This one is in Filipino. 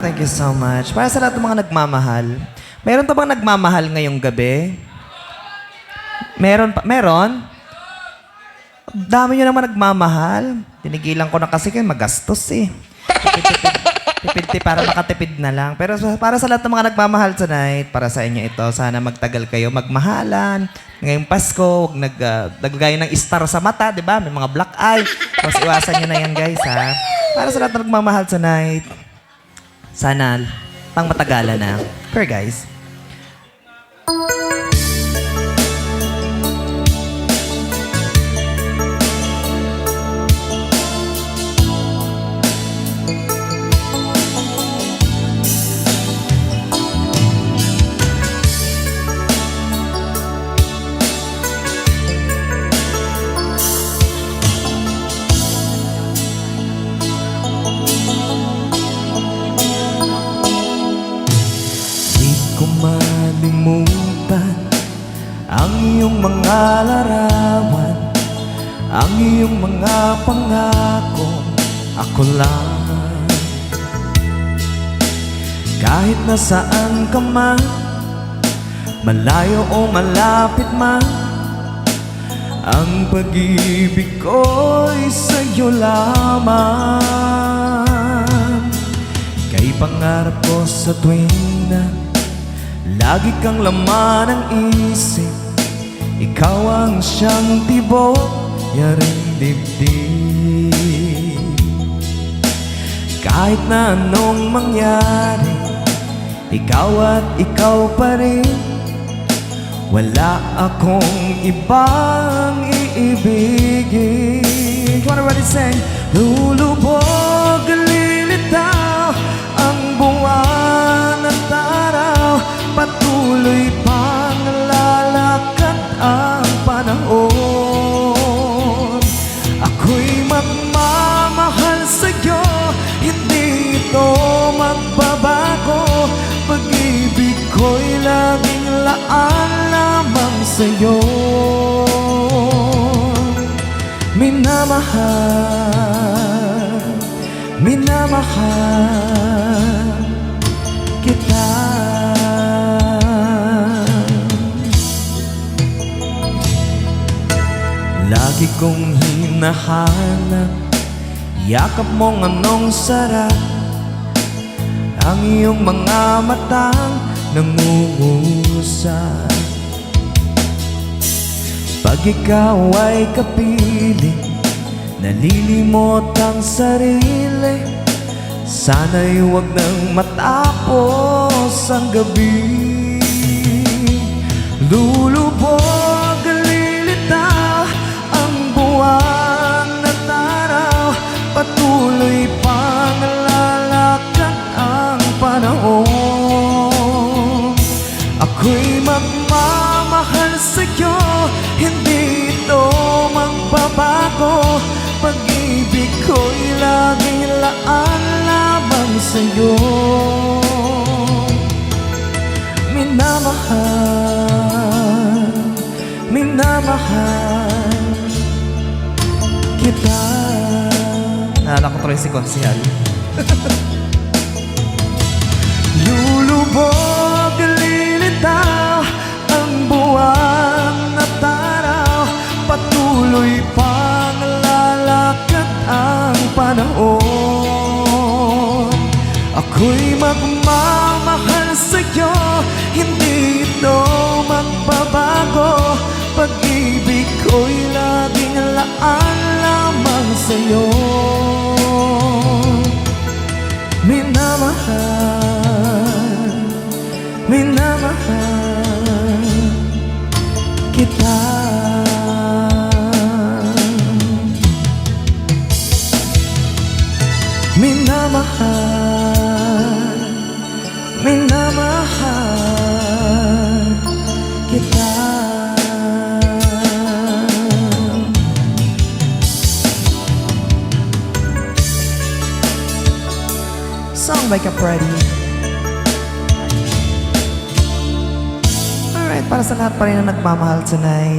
Thank you so much. Para sa lahat ng mga nagmamahal, meron pa bang nagmamahal ngayong gabi? Meron pa? Meron? Dami nyo naman nagmamahal. Tinigilan ko na kasi kayo magastos eh. Tipid para makatipid na lang. Pero para sa lahat ng mga nagmamahal tonight, para sa inyo ito, sana magtagal kayo magmahalan. Ngayong Pasko, huwag naglagay ng star sa mata, di ba? May mga black eye. Mas iwasan nyo na yan, guys, ha? Para sa lahat ng nagmamahal tonight, sana pang matagalan na. Fair, guys. Malimutan ang iyong mga larawan, ang iyong mga pangako, ako lang. Kahit nasaan ka man, malayo o malapit man, ang pag-ibig ko'y sa'yo lamang. Kay pangarap ko sa tuwing na lagi kang laman ng isip, ikaw ang siyang tibok, yaring dibdib. Kahit na anong mangyari, ikaw at ikaw pa rin. Wala akong ibang iibigin. Come on, everybody sing. Lulubog, lilitaw ang buwan at araw, patuloy pang lalakad ang panahon. Ako'y magmamahal sa'yo, hindi ito magbabago. Pag-ibig ko'y laging laan lamang sa'yo. Minamahal, minamahal kita. Lagi kong hinahanap yakap mong anong sarap, ang iyong mga matang nangungusap. Pag ikaw ay kapiling, nalilimot ang sarili, sana'y huwag nang matapos ang gabi. Lulubog, lilitaw ang buwan at araw, patuloy pang lalakad ang panahon. Ako'y magmamahal sa'yo, hindi ito magbabago. Pag-ibig ko'y laging laan lamang sa'yo. Minamahal, minamahal kita. Naalala ko tuloy si Konsyal. Lulubog, lilitaw ang buwan at araw, patuloy pang lalakad ang panahon. Ako'y magmamahal sa'yo, hindi ito magbabago. Pag-ibig ko'y laging laan lamang sa'yo. Minamahal, minamahal kita. Minamahal, minamahal kita. Song by Capredi. Alright, para sa lahat pa rin na nagmamahal tonight.